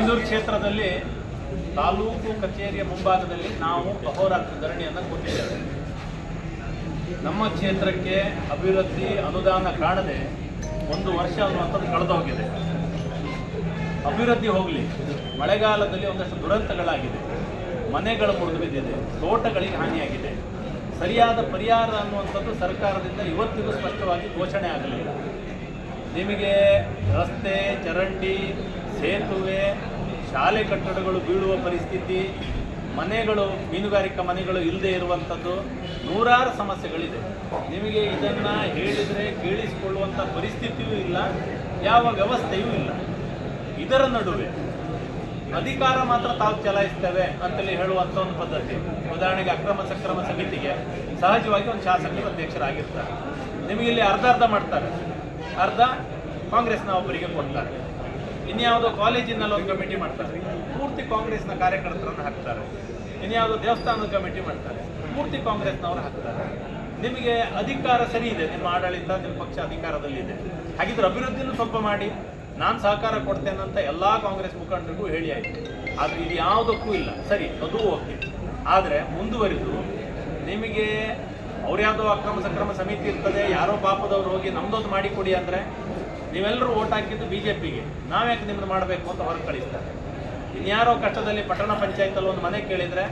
ಬೈಂದೂರು ಕ್ಷೇತ್ರದಲ್ಲಿ ತಾಲೂಕು ಕಚೇರಿಯ ಮುಂಭಾಗದಲ್ಲಿ ನಾವು ಅಹೋರಾತ್ರ ಧರಣಿಯನ್ನು ಕೊಟ್ಟಿದ್ದೇವೆ. ನಮ್ಮ ಕ್ಷೇತ್ರಕ್ಕೆ ಅಭಿವೃದ್ಧಿ ಅನುದಾನ ಕಾಣದೆ 1 ವರ್ಷ ಅನ್ನುವಂಥದ್ದು ಕಳೆದು ಹೋಗಿದೆ. ಅಭಿವೃದ್ಧಿ ಹೋಗಲಿ, ಮಳೆಗಾಲದಲ್ಲಿ ಒಂದಷ್ಟು ದುರಂತಗಳಾಗಿದೆ, ಮನೆಗಳು ಮುರಿದು ಬಿದ್ದಿದೆ, ತೋಟಗಳಿಗೆ ಹಾನಿಯಾಗಿದೆ. ಸರಿಯಾದ ಪರಿಹಾರ ಅನ್ನುವಂಥದ್ದು ಸರ್ಕಾರದಿಂದ ಇವತ್ತಿಗೂ ಸ್ಪಷ್ಟವಾಗಿ ಘೋಷಣೆ ಆಗಲಿಲ್ಲ. ನಿಮಗೆ ರಸ್ತೆ, ಚರಂಡಿ, ಸೇತುವೆ, ಶಾಲೆ ಕಟ್ಟಡಗಳು ಬೀಳುವ ಪರಿಸ್ಥಿತಿ, ಮನೆಗಳು, ಮೀನುಗಾರಿಕಾ ಮನೆಗಳು ಇಲ್ಲದೆ ಇರುವಂಥದ್ದು ನೂರಾರು ಸಮಸ್ಯೆಗಳಿದೆ. ನಿಮಗೆ ಇದನ್ನು ಹೇಳಿದರೆ ಕೇಳಿಸಿಕೊಳ್ಳುವಂಥ ಪರಿಸ್ಥಿತಿಯೂ ಇಲ್ಲ, ಯಾವ ವ್ಯವಸ್ಥೆಯೂ ಇಲ್ಲ. ಇದರ ನಡುವೆ ಅಧಿಕಾರ ಮಾತ್ರ ತಾವು ಚಲಾಯಿಸ್ತೇವೆ ಅಂತೇಳಿ ಹೇಳುವಂಥ ಒಂದು ಪದ್ಧತಿ. ಉದಾಹರಣೆಗೆ ಅಕ್ರಮ ಸಕ್ರಮ ಸಮಿತಿಗೆ ಸಹಜವಾಗಿ ಒಂದು ಶಾಸಕರು ಅಧ್ಯಕ್ಷರಾಗಿರ್ತಾರೆ. ನಿಮಗೆ ಇಲ್ಲಿ ಅರ್ಧ ಮಾಡ್ತಾರೆ, ಅರ್ಧ ಕಾಂಗ್ರೆಸ್ನ ಒಬ್ಬರಿಗೆ ಕೊಡ್ತಾರೆ. ಇನ್ಯಾವುದೋ ಕಾಲೇಜಿನಲ್ಲಿ ಒಂದು ಕಮಿಟಿ ಮಾಡ್ತಾರೆ, ಪೂರ್ತಿ ಕಾಂಗ್ರೆಸ್ನ ಕಾರ್ಯಕರ್ತರನ್ನು ಹಾಕ್ತಾರೆ. ಇನ್ಯಾವುದೋ ದೇವಸ್ಥಾನದ ಕಮಿಟಿ ಮಾಡ್ತಾರೆ, ಪೂರ್ತಿ ಕಾಂಗ್ರೆಸ್ನವರು ಹಾಕ್ತಾರೆ. ನಿಮಗೆ ಅಧಿಕಾರ ಸರಿ ಇದೆ, ನಿಮ್ಮ ಆಡಳಿತ, ನಿಮ್ಮ ಪಕ್ಷ ಅಧಿಕಾರದಲ್ಲಿದೆ, ಹಾಗಿದ್ರೆ ಅಭಿವೃದ್ಧಿನೂ ಸ್ವಲ್ಪ ಮಾಡಿ, ನಾನು ಸಹಕಾರ ಕೊಡ್ತೇನೆ ಅಂತ ಎಲ್ಲ ಕಾಂಗ್ರೆಸ್ ಮುಖಂಡರಿಗೂ ಹೇಳಿ ಆಯಿತು. ಆದರೆ ಇದು ಯಾವುದಕ್ಕೂ ಇಲ್ಲ. ಸರಿ, ಅದು ಓಕೆ. ಆದರೆ ಮುಂದುವರಿದು ನಿಮಗೆ ಅವ್ರು ಯಾವುದೋ ಅಕ್ರಮ ಸಕ್ರಮ ಸಮಿತಿ ಇರ್ತದೆ, ಯಾರೋ ಪಾಪದವ್ರು ಹೋಗಿ ನಮ್ದೊಂದು ಮಾಡಿಕೊಡಿ ಅಂದರೆ ನೀವೆಲ್ಲರೂ ಓಟ್ ಹಾಕಿದ್ದು BJPಗೆ, ನಾವ್ಯಾಕೆ ನಿಮ್ಮದು ಮಾಡಬೇಕು ಅಂತ ಹೊರಗೆ ಕಳಿಸ್ತಾರೆ. ಇನ್ಯಾರೋ ಕಷ್ಟದಲ್ಲಿ ಪಟ್ಟಣ ಪಂಚಾಯತಲ್ಲಿ ಒಂದು ಮನೆ ಕೇಳಿದರೆ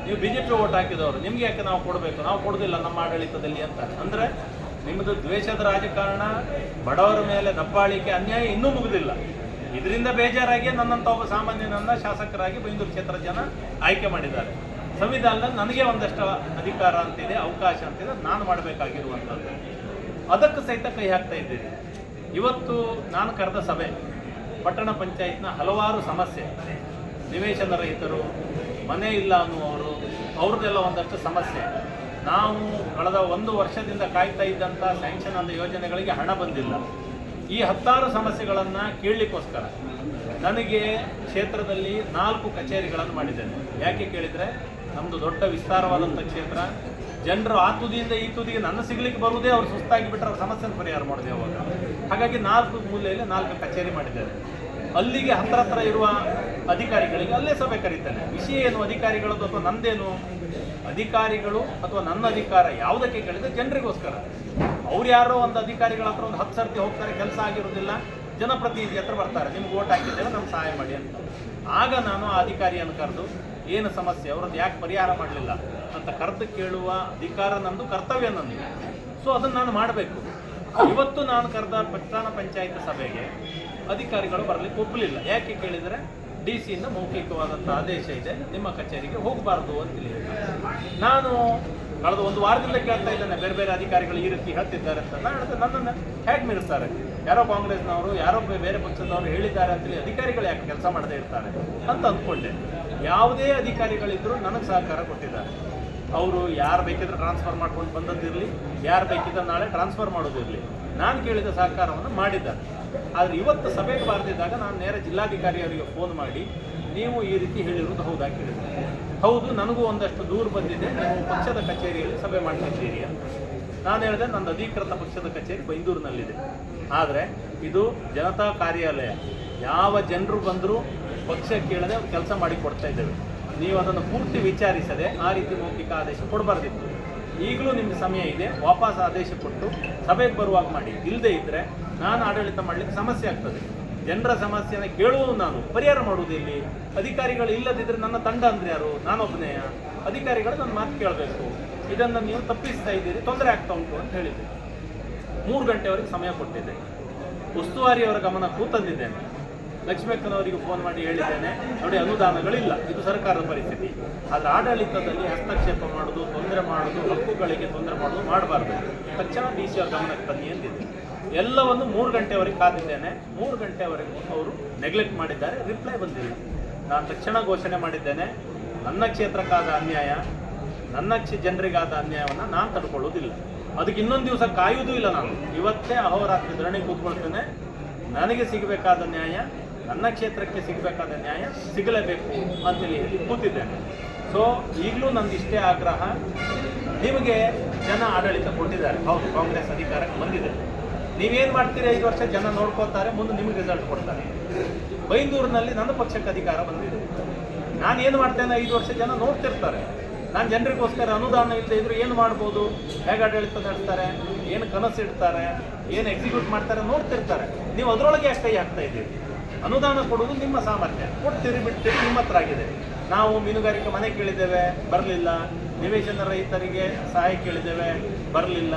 ನೀವು BJP ಓಟ್ ಹಾಕಿದವರು, ನಿಮ್ಗೆ ಯಾಕೆ ನಾವು ಕೊಡಬೇಕು, ನಾವು ಕೊಡೋದಿಲ್ಲ ನಮ್ಮ ಆಡಳಿತದಲ್ಲಿ ಅಂತ. ಅಂದರೆ ನಿಮ್ಮದು ದ್ವೇಷದ ರಾಜಕಾರಣ, ಬಡವರ ಮೇಲೆ ದಬ್ಬಾಳಿಕೆ, ಅನ್ಯಾಯ ಇನ್ನೂ ಮುಗಿದಿಲ್ಲ. ಇದರಿಂದ ಬೇಜಾರಾಗಿ ನನ್ನಂಥ ಒಬ್ಬ ಸಾಮಾನ್ಯನನ್ನ ಶಾಸಕರಾಗಿ ಬೈಂದೂರು ಕ್ಷೇತ್ರ ಜನ ಆಯ್ಕೆ ಮಾಡಿದ್ದಾರೆ. ಸಂವಿಧಾನದಲ್ಲಿ ನನಗೆ ಒಂದಷ್ಟು ಅಧಿಕಾರ ಅಂತಿದೆ, ಅವಕಾಶ ಅಂತಿದೆ, ನಾನು ಮಾಡಬೇಕಾಗಿರುವಂಥದ್ದು. ಅದಕ್ಕೆ ಸಹಿತ ಕೈ ಹಾಕ್ತಾ ಇದ್ದೀರಿ. ಇವತ್ತು ನಾನು ಕರೆದ ಸಭೆ, ಪಟ್ಟಣ ಪಂಚಾಯತ್ನ ಹಲವಾರು ಸಮಸ್ಯೆ, ನಿವೇಶನ ರಹಿತರು, ಮನೆ ಇಲ್ಲ ಅನ್ನುವರು, ಅವ್ರದ್ದೆಲ್ಲ ಒಂದಷ್ಟು ಸಮಸ್ಯೆ. ನಾವು ಕಳೆದ 1 ವರ್ಷದಿಂದ ಕಾಯ್ತಾ ಇದ್ದಂಥ ಸ್ಯಾಂಕ್ಷನ್ ಆದ ಯೋಜನೆಗಳಿಗೆ ಹಣ ಬಂದಿಲ್ಲ. ಈ 10 ಸಮಸ್ಯೆಗಳನ್ನು ಕೇಳಲಿಕ್ಕೋಸ್ಕರ ನನಗೆ ಕ್ಷೇತ್ರದಲ್ಲಿ 4 ಕಚೇರಿಗಳನ್ನು ಮಾಡಿದ್ದೇನೆ. ಯಾಕೆ ಕೇಳಿದರೆ ನಮ್ಮದು ದೊಡ್ಡ ವಿಸ್ತಾರವಾದಂಥ ಕ್ಷೇತ್ರ, ಜನರು ಆ ತುದಿಯಿಂದ ಈ ತುದಿಗೆ ನನ್ನ ಸಿಗಲಿಕ್ಕೆ ಬರುವುದೇ ಅವ್ರು ಸುಸ್ತಾಗಿ ಬಿಟ್ಟರೆ ಅವ್ರ ಸಮಸ್ಯೆನ ಪರಿಹಾರ ಮಾಡಿದೆ ಅವಾಗ. ಹಾಗಾಗಿ 4 ಮೂಲೆಯಲ್ಲಿ 4 ಕಚೇರಿ ಮಾಡಿದ್ದೇನೆ. ಅಲ್ಲಿಗೆ ಹತ್ರ ಇರುವ ಅಧಿಕಾರಿಗಳಿಗೆ ಅಲ್ಲೇ ಸಭೆ ಕರೀತೇನೆ. ವಿಷಯ ಏನು ಅಧಿಕಾರಿಗಳದ್ದು ಅಥವಾ ನಂದೇನು? ಅಧಿಕಾರಿಗಳು ಅಥವಾ ನನ್ನ ಅಧಿಕಾರ ಯಾವುದಕ್ಕೆ ಕೇಳಿದರೆ ಜನರಿಗೋಸ್ಕರ. ಅವ್ರು ಯಾರೋ ಒಂದು ಅಧಿಕಾರಿಗಳ ಹತ್ರ ಒಂದು 10 ಸರ್ತಿ ಹೋಗ್ತಾರೆ, ಕೆಲಸ ಆಗಿರೋದಿಲ್ಲ, ಜನಪ್ರತಿನಿಧಿ ಹತ್ರ ಬರ್ತಾರೆ, ನಿಮ್ಗೆ ಓಟ್ ಹಾಕಿದ್ದೇವೆ, ನಮ್ಗೆ ಸಹಾಯ ಮಾಡಿ ಅಂತ. ಆಗ ನಾನು ಆ ಅಧಿಕಾರಿಯನ್ನು ಕರೆದು ಏನು ಸಮಸ್ಯೆ, ಅವರದ್ದು ಯಾಕೆ ಪರಿಹಾರ ಮಾಡಲಿಲ್ಲ ಅಂತ ಕರೆದು ಕೇಳುವ ಅಧಿಕಾರ ನಂದು, ಕರ್ತವ್ಯ ನಂದು. ಸೊ ಅದನ್ನು ನಾನು ಮಾಡಬೇಕು. ಇವತ್ತು ನಾನು ಕರೆದ ಪಟ್ಟಣ ಪಂಚಾಯತ್ ಸಭೆಗೆ ಅಧಿಕಾರಿಗಳು ಬರಲಿಕ್ಕೆ ಒಪ್ಪಲಿಲ್ಲ. ಯಾಕೆ ಕೇಳಿದರೆ DC ಮೌಖಿಕವಾದಂಥ ಆದೇಶ ಇದೆ, ನಿಮ್ಮ ಕಚೇರಿಗೆ ಹೋಗಬಾರ್ದು ಅಂತೇಳಿ. ನಾನು ಕಳೆದ 1 ವಾರದಿಂದ ಕೇಳ್ತಾ ಇದ್ದೇನೆ, ಬೇರೆ ಬೇರೆ ಅಧಿಕಾರಿಗಳು ಈ ರೀತಿ ಹೇಳ್ತಿದ್ದಾರೆ ಅಂತ. ನಾನು ಹೇಳಿದೆ, ನನ್ನನ್ನು ಹೇಗೆ ಮೀರಿಸ್ತಾರೆ? ಯಾರೋ ಕಾಂಗ್ರೆಸ್ನವರು, ಯಾರೋ ಬೇರೆ ಪಕ್ಷದವರು ಹೇಳಿದ್ದಾರೆ ಅಂತೇಳಿ ಅಧಿಕಾರಿಗಳು ಯಾಕೆ ಕೆಲಸ ಮಾಡದೇ ಇರ್ತಾರೆ ಅಂತ ಅಂದ್ಕೊಂಡೆ. ಯಾವುದೇ ಅಧಿಕಾರಿಗಳಿದ್ದರೂ ನನಗೆ ಸಹಕಾರ ಕೊಟ್ಟಿದ್ದಾರೆ. ಅವರು ಯಾರು ಬೇಕಿದ್ರೆ ಟ್ರಾನ್ಸ್ಫರ್ ಮಾಡ್ಕೊಂಡು ಬಂದದ್ದಿರಲಿ, ಯಾರು ಬೇಕಿದ್ರೆ ನಾಳೆ ಟ್ರಾನ್ಸ್ಫರ್ ಮಾಡೋದಿರಲಿ, ನಾನು ಕೇಳಿದ ಸಹಕಾರವನ್ನು ಮಾಡಿದ್ದಾರೆ. ಆದರೆ ಇವತ್ತು ಸಭೆಗೆ ಬಾರದಿದ್ದಾಗ ನಾನು ನೇರ ಜಿಲ್ಲಾಧಿಕಾರಿಯವರಿಗೆ ಫೋನ್ ಮಾಡಿ, ನೀವು ಈ ರೀತಿ ಹೇಳಿರೋದು ಹೌದಾ ಕೇಳಿದೆ. ಹೌದು, ನನಗೂ ಒಂದಷ್ಟು ದೂರು ಬಂದಿದೆ, ನೀವು ಪಕ್ಷದ ಕಚೇರಿಯಲ್ಲಿ ಸಭೆ ಮಾಡ್ತಿದ್ದೀರಿ ಅಂತ. ನಾನು ಹೇಳಿದೆ, ನನ್ನ ಅಧಿಕೃತ ಪಕ್ಷದ ಕಚೇರಿ ಬೈಂದೂರಿನಲ್ಲಿದೆ, ಆದರೆ ಇದು ಜನತಾ ಕಾರ್ಯಾಲಯ, ಯಾವ ಜನರು ಬಂದರೂ ಪಕ್ಷ ಕೇಳದೆ ಕೆಲಸ ಮಾಡಿ ಕೊಡ್ತಾ ಇದ್ದೇವೆ. ನೀವು ಅದನ್ನು ಪೂರ್ತಿ ವಿಚಾರಿಸದೆ ಆ ರೀತಿ ಮೌಖಿಕ ಆದೇಶ ಕೊಡಬಾರ್ದಿತ್ತು. ಈಗಲೂ ನಿಮಗೆ ಸಮಯ ಇದೆ, ವಾಪಸ್ ಆದೇಶ ಕೊಟ್ಟು ಸಭೆಗೆ ಬರುವಾಗ ಮಾಡಿ. ಇಲ್ಲದೇ ಇದ್ದರೆ ನಾನು ಆಡಳಿತ ಮಾಡಲಿಕ್ಕೆ ಸಮಸ್ಯೆ ಆಗ್ತದೆ. ಜನರ ಸಮಸ್ಯೆನ ಕೇಳುವುದು ನಾನು, ಪರಿಹಾರ ಮಾಡುವುದು ಇಲ್ಲಿ. ಅಧಿಕಾರಿಗಳು ಇಲ್ಲದಿದ್ದರೆ ನನ್ನ ತಂಡ ಅಂದರೆ ಯಾರು? ನಾನೊಬ್ಬನೇ. ಅಧಿಕಾರಿಗಳು ನನ್ನ ಮಾತು ಕೇಳಬೇಕು. ಇದನ್ನು ನೀವು ತಪ್ಪಿಸ್ತಾ ಇದ್ದೀರಿ, ತೊಂದರೆ ಆಗ್ತಾ ಉಂಟು ಅಂತ ಹೇಳಿದ್ದೆ. 3 ಗಂಟೆವರೆಗೆ ಸಮಯ ಕೊಟ್ಟಿದ್ದೆ. ಉಸ್ತುವಾರಿಯವರ ಗಮನಕ್ಕೂ ತಂದಿದ್ದೇನೆ. ಲಕ್ಷ್ಮೀಕ್ಕನವರಿಗೆ ಫೋನ್ ಮಾಡಿ ಹೇಳಿದ್ದೇನೆ, ನೋಡಿ ಅನುದಾನಗಳಿಲ್ಲ, ಇದು ಸರ್ಕಾರದ ಪರಿಸ್ಥಿತಿ, ಆದರೆ ಆಡಳಿತದಲ್ಲಿ ಹಸ್ತಕ್ಷೇಪ ಮಾಡೋದು, ತೊಂದರೆ ಮಾಡೋದು, ಹಕ್ಕುಗಳಿಗೆ ತೊಂದರೆ ಮಾಡೋದು ಮಾಡಬಾರ್ದು, ತಕ್ಷಣ DC ಅವ್ರ ಗಮನಕ್ಕೆ ತನ್ನಿ ಎಂದಿದ್ದೆ. ಎಲ್ಲವನ್ನು 3 ಗಂಟೆವರೆಗೆ ಕಾದಿದ್ದೇನೆ. 3 ಗಂಟೆವರೆಗೂ ಅವರು ನೆಗ್ಲೆಕ್ಟ್ ಮಾಡಿದ್ದಾರೆ, ರಿಪ್ಲೈ ಬಂದಿಲ್ಲ. ನಾನು ತಕ್ಷಣ ಘೋಷಣೆ ಮಾಡಿದ್ದೇನೆ, ನನ್ನ ಕ್ಷೇತ್ರಕ್ಕಾದ ಅನ್ಯಾಯ, ನನ್ನ ಜನರಿಗಾದ ಅನ್ಯಾಯವನ್ನು ನಾನು ತಡ್ಕೊಳ್ಳೋದಿಲ್ಲ. ಅದಕ್ಕೆ ಇನ್ನೊಂದು ದಿವಸ ಕಾಯುವುದೂ ಇಲ್ಲ. ನಾನು ಇವತ್ತೇ ಅಹೋರಾತ್ರಿ ಧರಣಿ ಕೂತ್ಕೊಳ್ತೇನೆ. ನನಗೆ ಸಿಗಬೇಕಾದ ನ್ಯಾಯ, ನನ್ನ ಕ್ಷೇತ್ರಕ್ಕೆ ಸಿಗಬೇಕಾದ ನ್ಯಾಯ ಸಿಗಲೇಬೇಕು ಅಂತೇಳಿ ಕೂತಿದ್ದೇನೆ. ಸೊ ಈಗಲೂ ನಂದು ಇಷ್ಟೇ ಆಗ್ರಹ, ನಿಮಗೆ ಜನ ಆಡಳಿತ ಕೊಟ್ಟಿದ್ದಾರೆ, ಹೌದು ಕಾಂಗ್ರೆಸ್ ಅಧಿಕಾರಕ್ಕೆ ಬಂದಿದೆ, ನೀವೇನು ಮಾಡ್ತೀರಿ 5 ವರ್ಷ ಜನ ನೋಡ್ಕೋತಾರೆ, ಮುಂದೆ ನಿಮಗೆ ರಿಸಲ್ಟ್ ಕೊಡ್ತಾರೆ. ಬೈಂದೂರಿನಲ್ಲಿ ನನ್ನ ಪಕ್ಷಕ್ಕೆ ಅಧಿಕಾರ ಬಂದಿದೆ. ನಾನು ಏನು ಮಾಡ್ತೇನೆ 5 ವರ್ಷ ಜನ ನೋಡ್ತಿರ್ತಾರೆ. ನಾನು ಜನರಿಗೋಸ್ಕರ ಅನುದಾನ ಇಲ್ಲದೆ ಇದ್ರು ಏನು ಮಾಡ್ಬೋದು, ಹೇಗೆ ಆಡಳಿತ ನಡೆಸ್ತಾರೆ, ಏನು ಕನಸು ಇಡ್ತಾರೆ, ಏನು ಎಕ್ಸಿಕ್ಯೂಟ್ ಮಾಡ್ತಾರೆ ನೋಡ್ತಿರ್ತಾರೆ. ನೀವು ಅದರೊಳಗೆ ಯಾಕೆ ಕೈ ಹಾಕ್ತಾ ಇದ್ದೀರಿ? ಅನುದಾನ ಕೊಡುವುದು ನಿಮ್ಮ ಸಾಮರ್ಥ್ಯ, ಕೊಡ್ತೀರಿ ಬಿಡ್ತೀರಿ ನಿಮ್ಮ ಹತ್ರ ಆಗಿದೆ. ನಾವು ಮೀನುಗಾರಿಕೆ ಮನೆ ಕೇಳಿದ್ದೇವೆ, ಬರಲಿಲ್ಲ. ನಿವೇಶನ ರೈತರಿಗೆ ಸಹಾಯ ಕೇಳಿದ್ದೇವೆ, ಬರಲಿಲ್ಲ.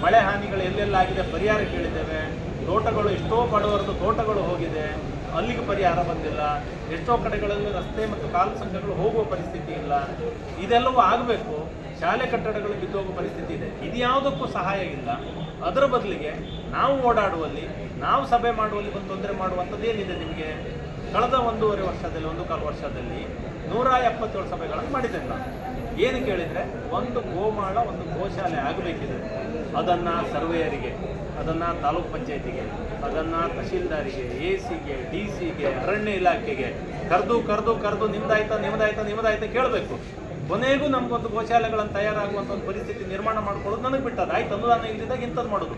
ಮಳೆ ಹಾನಿಗಳು ಎಲ್ಲೆಲ್ಲಾಗಿದೆ ಪರಿಹಾರ ಕೇಳಿದ್ದೇವೆ. ತೋಟಗಳು ಎಷ್ಟೋ ಬಡವರದ್ದು ತೋಟಗಳು ಹೋಗಿದೆ, ಅಲ್ಲಿಗೆ ಪರಿಹಾರ ಬಂದಿಲ್ಲ. ಎಷ್ಟೋ ಕಡೆಗಳಲ್ಲಿ ರಸ್ತೆ ಮತ್ತು ಕಾಲು ಸಂಘಗಳು ಹೋಗುವ ಪರಿಸ್ಥಿತಿ ಇಲ್ಲ. ಇದೆಲ್ಲವೂ ಆಗಬೇಕು. ಶಾಲೆ ಕಟ್ಟಡಗಳು ಬಿದ್ದೋಗುವ ಪರಿಸ್ಥಿತಿ ಇದೆ. ಇದು ಯಾವುದಕ್ಕೂ ಸಹಾಯ ಇಲ್ಲ. ಅದರ ಬದಲಿಗೆ ನಾವು ಓಡಾಡುವಲ್ಲಿ, ನಾವು ಸಭೆ ಮಾಡುವಲ್ಲಿ ಒಂದು ತೊಂದರೆ ಮಾಡುವಂಥದ್ದು ಏನಿದೆ ನಿಮಗೆ? ಕಳೆದ 1.5 ವರ್ಷದಲ್ಲಿ, 1.25 ವರ್ಷದಲ್ಲಿ 177 ಸಭೆಗಳನ್ನು ಮಾಡಿದ್ದೇನೆ ನಾನು. ಏನು ಕೇಳಿದರೆ, ಒಂದು ಗೋಮಾಳ, ಒಂದು ಗೋಶಾಲೆ ಆಗಬೇಕಿದೆ. ಅದನ್ನು ಸರ್ವೇಯರಿಗೆ, ಅದನ್ನು ತಾಲೂಕ್ ಪಂಚಾಯತಿಗೆ, ಅದನ್ನು ತಹಶೀಲ್ದಾರಿಗೆ, ಎಸಿಗೆ, ಡಿಸಿಗೆ, ಅರಣ್ಯ ಇಲಾಖೆಗೆ ಕರೆದು ನಿಮ್ಮದಾಯ್ತಾ ಕೇಳಬೇಕು. ಕೊನೆಗೂ ನಮಗೊಂದು ಗೋಶಾಲೆಗಳನ್ನು ತಯಾರಾಗುವಂಥ ಒಂದು ಪರಿಸ್ಥಿತಿ ನಿರ್ಮಾಣ ಮಾಡ್ಕೊಳ್ಳೋದು ನನಗೆ ಬಿಟ್ಟದ್ದು. ಆಯ್ತು, ಅನುದಾನ ಇಲ್ಲದಾಗ ಇಂಥದ್ದು ಮಾಡೋದು.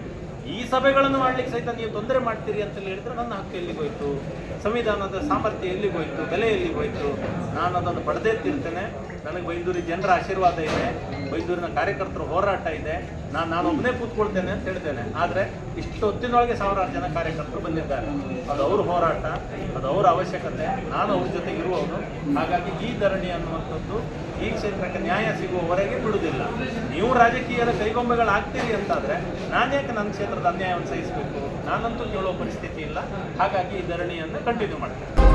ಈ ಸಭೆಗಳನ್ನು ಮಾಡಲಿಕ್ಕೆ ಸಹಿತ ನೀವು ತೊಂದರೆ ಮಾಡ್ತೀರಿ ಅಂತೇಳಿ ಹೇಳಿದ್ರೆ ನನ್ನ ಹಕ್ಕು ಎಲ್ಲಿಗೋಯ್ತು? ಸಂವಿಧಾನದ ಸಾಮರ್ಥ್ಯ ಎಲ್ಲಿಗೋಯ್ತು? ಬೆಲೆ ಎಲ್ಲಿಗೋಯ್ತು? ನಾನು ಅದನ್ನು ಪಡೆದೇತಿರ್ತೇನೆ. ನನಗೆ ಬೈಂದೂರಿ ಜನರ ಆಶೀರ್ವಾದ ಇದೆ, ಬೈಂದೂರಿನ ಕಾರ್ಯಕರ್ತರ ಹೋರಾಟ ಇದೆ. ನಾನು ಒಬ್ಬನೇ ಕೂತ್ಕೊಳ್ತೇನೆ ಅಂತ ಹೇಳ್ತೇನೆ. ಆದರೆ ಇಷ್ಟು ಹೊತ್ತಿನೊಳಗೆ 1000 ಜನ ಕಾರ್ಯಕರ್ತರು ಬಂದಿದ್ದಾರೆ. ಅದು ಅವ್ರ ಹೋರಾಟ, ಅದು ಅವರ ಅವಶ್ಯಕತೆ. ನಾನು ಅವ್ರ ಜೊತೆಗೆ ಇರುವವನು. ಹಾಗಾಗಿ ಈ ಧರಣಿ ಅನ್ನುವಂಥದ್ದು ಈ ಕ್ಷೇತ್ರಕ್ಕೆ ನ್ಯಾಯ ಸಿಗುವವರೆಗೆ ಬಿಡುವುದಿಲ್ಲ. ನೀವು ರಾಜಕೀಯದ ಕೈಗೊಂಬೆಗಳಾಗ್ತೀರಿ ಅಂತಾದರೆ ನಾನು ಯಾಕೆ ನನ್ನ ಕ್ಷೇತ್ರದ ಅನ್ಯಾಯವನ್ನು ಸಹಿಸಬೇಕು? ನಾನಂತೂ ಕೇಳೋ ಪರಿಸ್ಥಿತಿ ಇಲ್ಲ. ಹಾಗಾಗಿ ಈ ಧರಣಿಯನ್ನು ಕಂಟಿನ್ಯೂ ಮಾಡ್ತೇನೆ.